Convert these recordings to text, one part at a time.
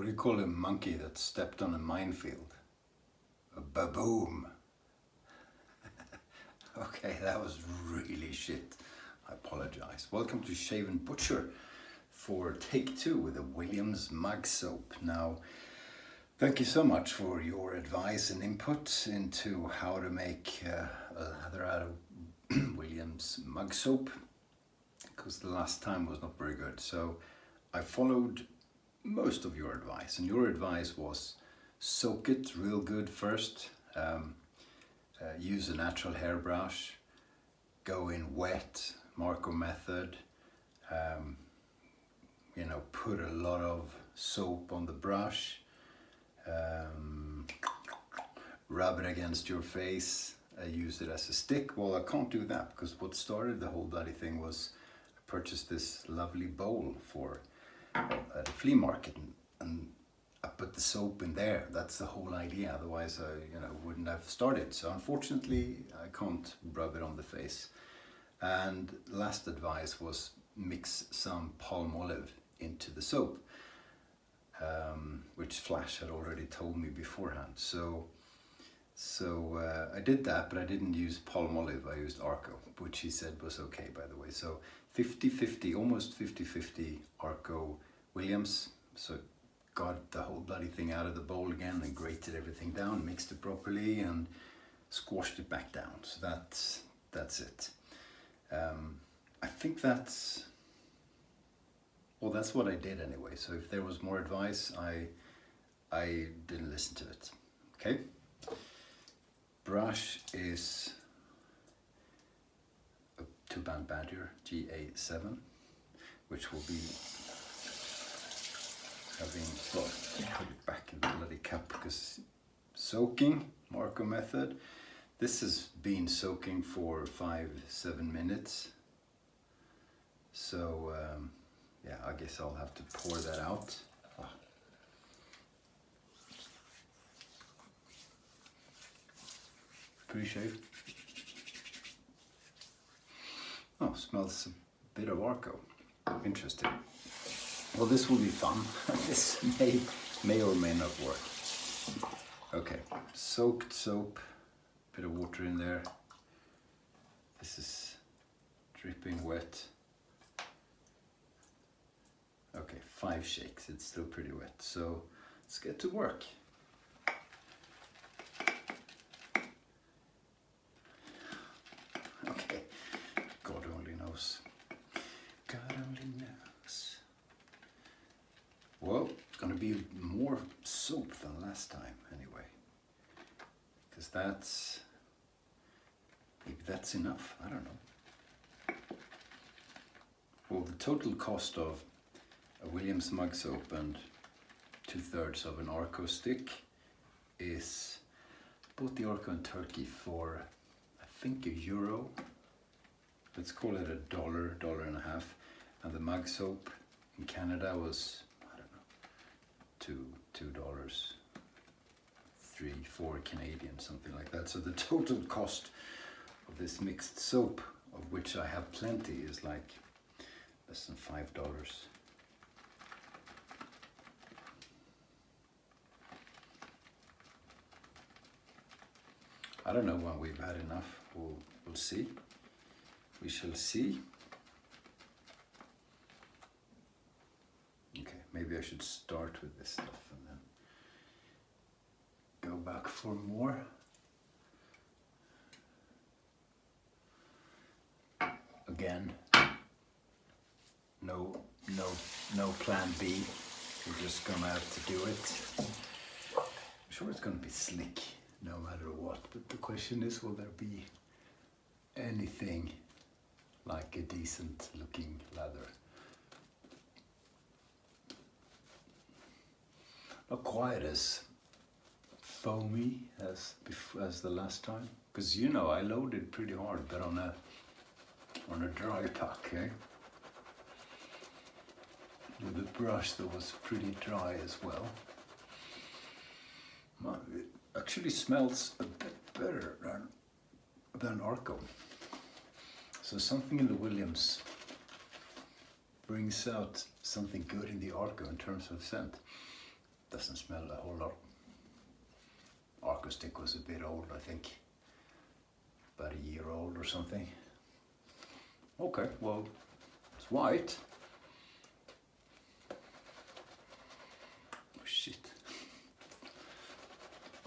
do you call a monkey that stepped on a minefield? A baboom. Okay, that was really shit. I apologize. Welcome to Shave&Butcher for take 2 with the Williams mug soap. Now, thank you so much for your advice and input into how to make a lather out of Williams mug soap, because the last time was not very good. So I followed most of your advice, and your advice was soak it real good first, use a natural hairbrush, go in wet, Marco method, you know, put a lot of soap on the brush, rub it against your face, use it as a stick. Well, I can't do that because what started the whole bloody thing was I purchased this lovely bowl at a flea market, and I put the soap in there. That's the whole idea. Otherwise, I wouldn't have started. So unfortunately, I can't rub it on the face. And last advice was mix some palm olive into the soap, which Flash had already told me beforehand. So I did that, but I didn't use palm olive. I used Arco, which he said was okay, by the way. So 50-50, almost 50-50 Arco Williams. So got the whole bloody thing out of the bowl again and grated everything down, mixed it properly and squashed it back down. So that's it. I think that's what I did anyway. So if there was more advice, I didn't listen to it. Okay. Brush is a 2-band Badger GA7, which will be having, well, put it back in the bloody cup because soaking, Marco method. This has been soaking for 5-7 minutes. So yeah, I guess I'll have to pour that out. Pre-shave. Oh, smells a bit of Arco. Interesting. Well, this will be fun. This may or may not work. Okay, soaked soap, bit of water in there. This is dripping wet. Okay, 5 shakes, it's still pretty wet. So let's get to work. Okay, God only knows. God only knows. Well, it's gonna be more soap than last time anyway. Because maybe that's enough, I don't know. Well, the total cost of a Williams mug soap and 2/3 of an Arco stick is, bought the Arco in Turkey for I think €1. Let's call it $1, $1.50, and the mug soap in Canada was, I don't know, $2, $3, $4 Canadian, something like that. So the total cost of this mixed soap, of which I have plenty, is like less than $5. I don't know when we've had enough. We'll see. We shall see. Okay, maybe I should start with this stuff and then go back for more. Again, no plan B. We're just gonna have to do it. I'm sure it's gonna be slick no matter what, but the question is, will there be anything like a decent looking lather? Not quite as foamy as the last time, because I loaded pretty hard, but on a dry pack, eh? With a brush that was pretty dry as well. It actually smells a bit better than Arco. So something in the Williams brings out something good in the Arco in terms of scent. Doesn't smell a whole lot. Arco stick was a bit old, I think. About a year old or something. Okay, well, it's white. Oh shit.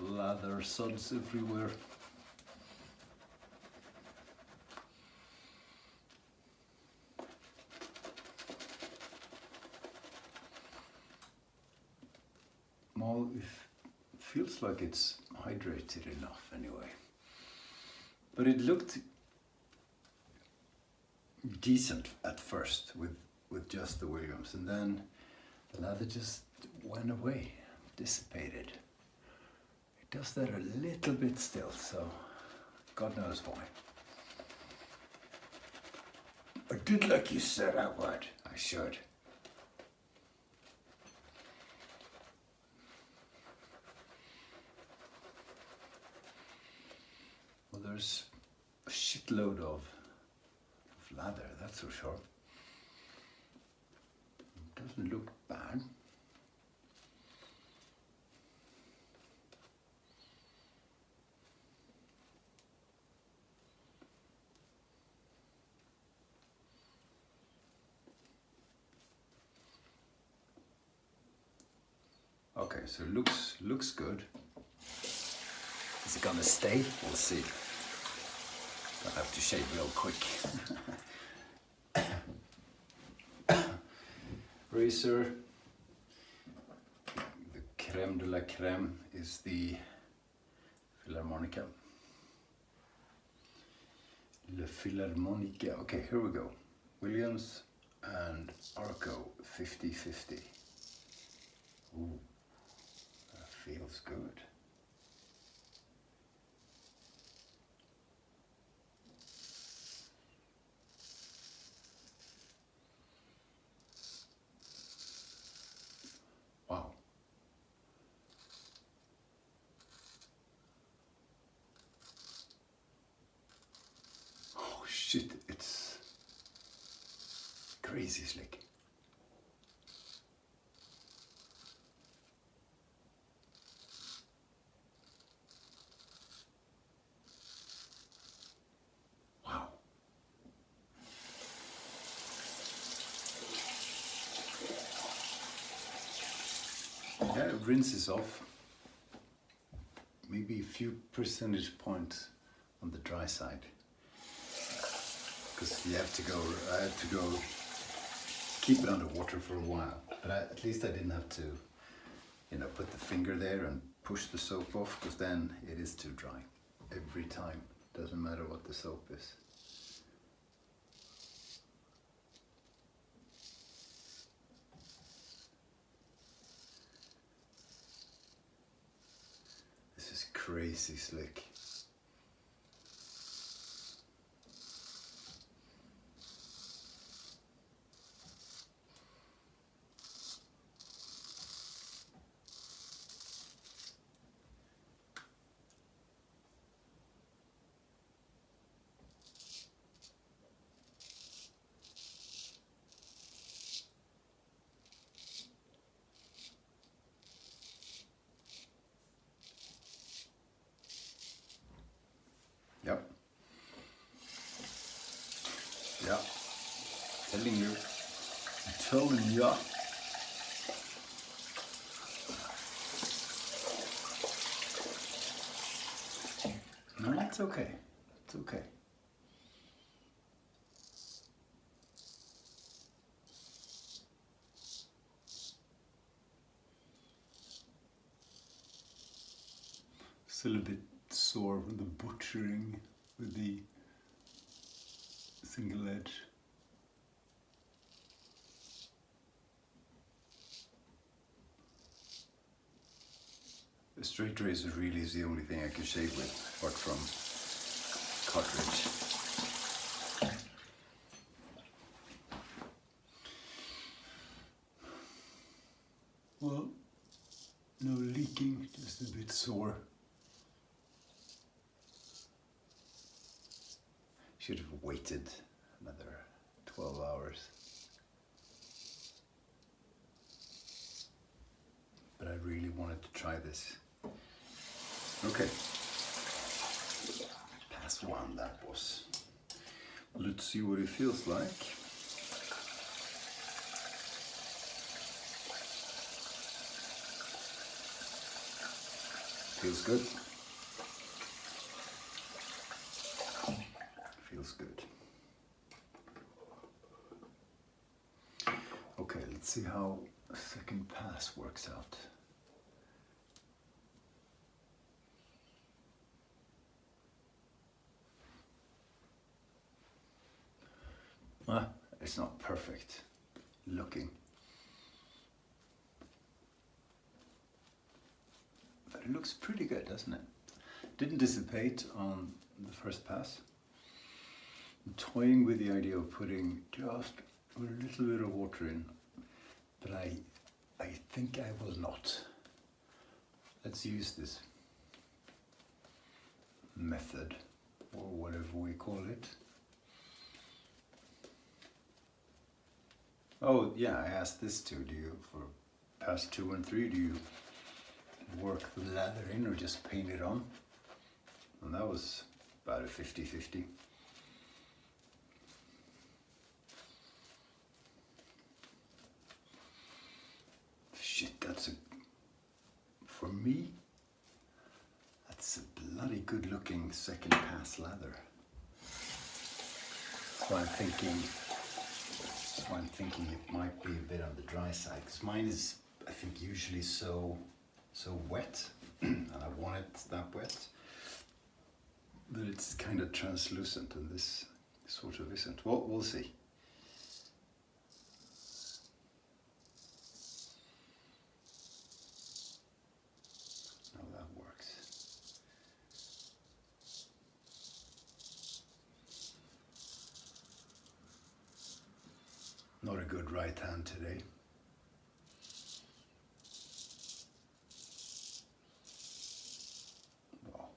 Lather suds everywhere. Well, it feels like it's hydrated enough anyway. But it looked decent at first with just the Williams, and then the lather just went away, dissipated. It does that a little bit still, so God knows why. I did like you said I would. I should. Well, there's a shitload of lather, that's for sure. It doesn't look bad. Okay, so it looks good. Is it gonna stay? We'll see. I'll have to shave real quick. Razor. The creme de la creme is the Philharmonica. Le Philharmonica. Okay, here we go. Williams and Arco 50/50. Ooh, that feels good. Wow. Oh shit, it's crazy slick. Wow. Yeah, it rinses off. Maybe a few percentage points on the dry side. Because I have to go keep it underwater for a while. But at least I didn't have to, put the finger there and push the soap off, because then it is too dry every time. Doesn't matter what the soap is. This is crazy slick. Yep. Yeah. Telling you. I'm telling you. No, it's okay. It's okay. Still a bit sore from the butchering with the single edge. A straight razor really is the only thing I can shave with, apart from cartridge. Well, no leaking, just a bit sore. Should have waited another 12 hours. But I really wanted to try this. Okay, pass one that was. Let's see what it feels like. Feels good. Feels good. Okay, let's see how a second pass works out. It's not perfect looking, but it looks pretty good, doesn't it? Didn't dissipate on the first pass. I'm toying with the idea of putting just a little bit of water in, but I think I will not. Let's use this method, or whatever we call it. Oh yeah, I asked this too. Do you, for pass 2 and 3, do you work the lather in or just paint it on? And that was about a 50-50. Shit, for me, that's a bloody good looking second pass lather. So I'm thinking it might be a bit on the dry side, because mine is, I think, usually so wet, and I want it that wet, that it's kind of translucent, and this sort of isn't. Well, we'll see. How that works. Not a good right hand today. Wow.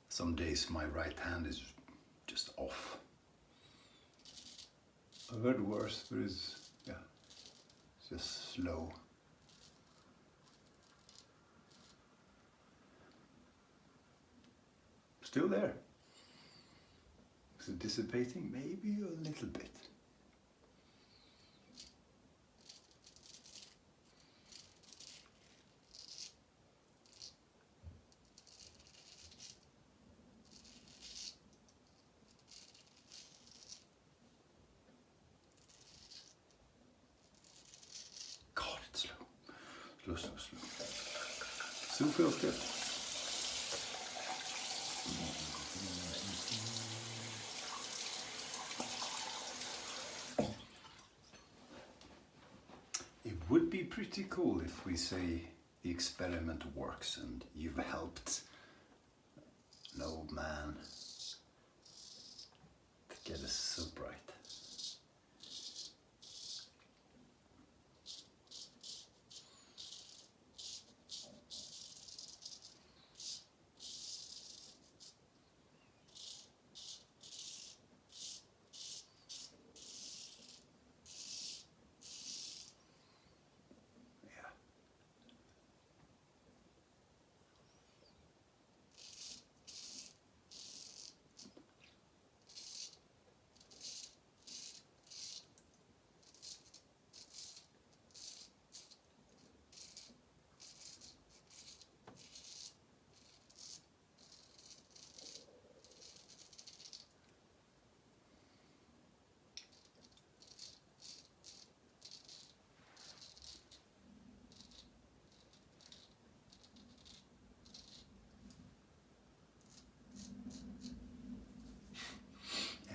Some days my right hand is just off. I've heard worse, but it's just slow. Still there. Is it dissipating? Maybe a little bit. God, it's slow. Slow. Still feels good. It would be pretty cool if we say the experiment works and you've helped an old man to get us so bright.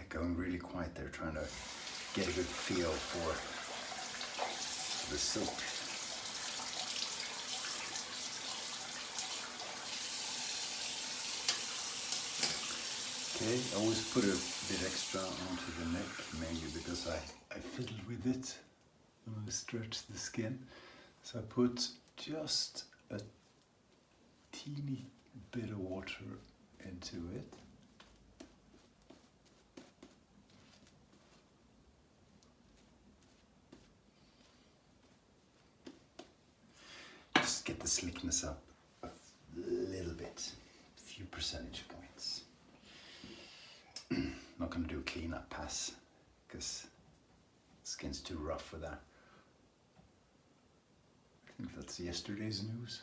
Going really quiet there, trying to get a good feel for the soap. Okay, I always put a bit extra onto the neck, mainly because I fiddle with it and I stretch the skin. So I put just a teeny bit of water into it. Just get the slickness up a little bit, a few percentage points. Not going to do a cleanup pass because skin's too rough for that. I think that's yesterday's news.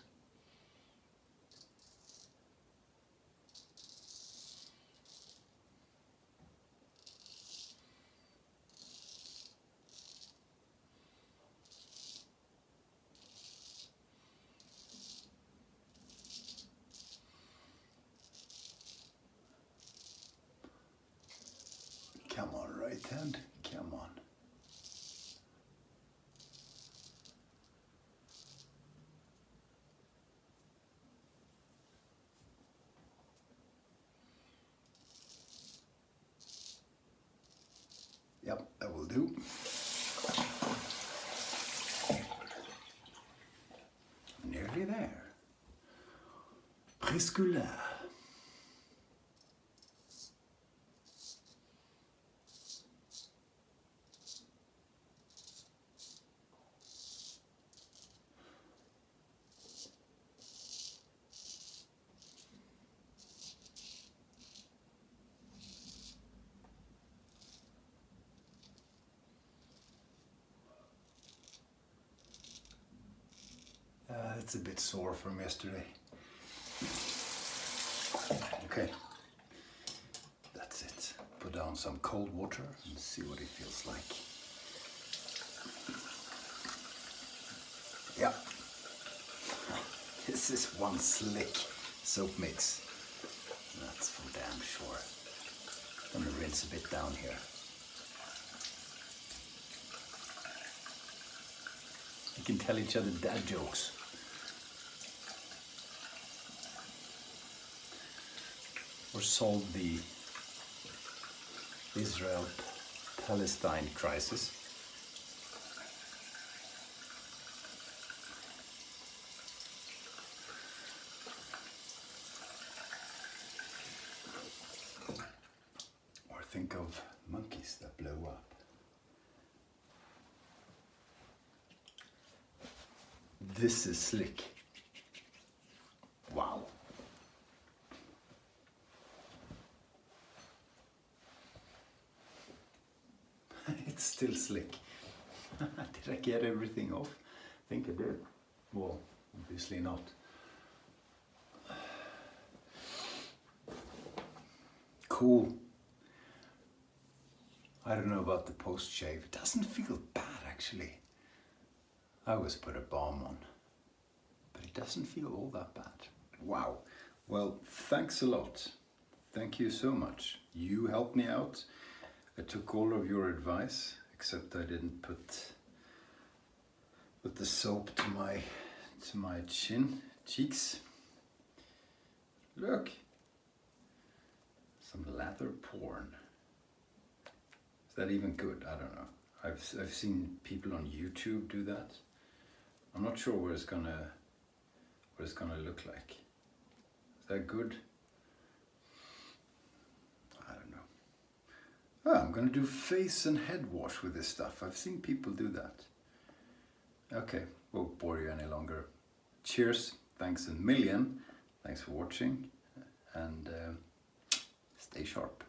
Come on, right hand, come on. Yep, that will do. Nearly there. Presque là. It's a bit sore from yesterday. Okay, that's it. Put down some cold water and see what it feels like. Yeah, this is one slick soap mix. That's for damn sure. I'm gonna rinse a bit down here. We can tell each other dad jokes. Or solve the Israel-Palestine crisis. Or think of monkeys that blow up. This is slick. Wow. It's still slick. Did I get everything off? I think I did. Well, obviously not. Cool. I don't know about the post shave. It doesn't feel bad actually. I always put a balm on, but it doesn't feel all that bad. Wow. Well, thanks a lot. Thank you so much. You helped me out. I took all of your advice, except I didn't put the soap to my cheeks. Look, some lather porn. Is that even good? I don't know. I've seen people on YouTube do that. I'm not sure what it's gonna look like. Is that good? I don't know. Oh, I'm gonna do face and head wash with this stuff. I've seen people do that. Okay, won't bore you any longer. Cheers, thanks a million. Thanks for watching, and stay sharp.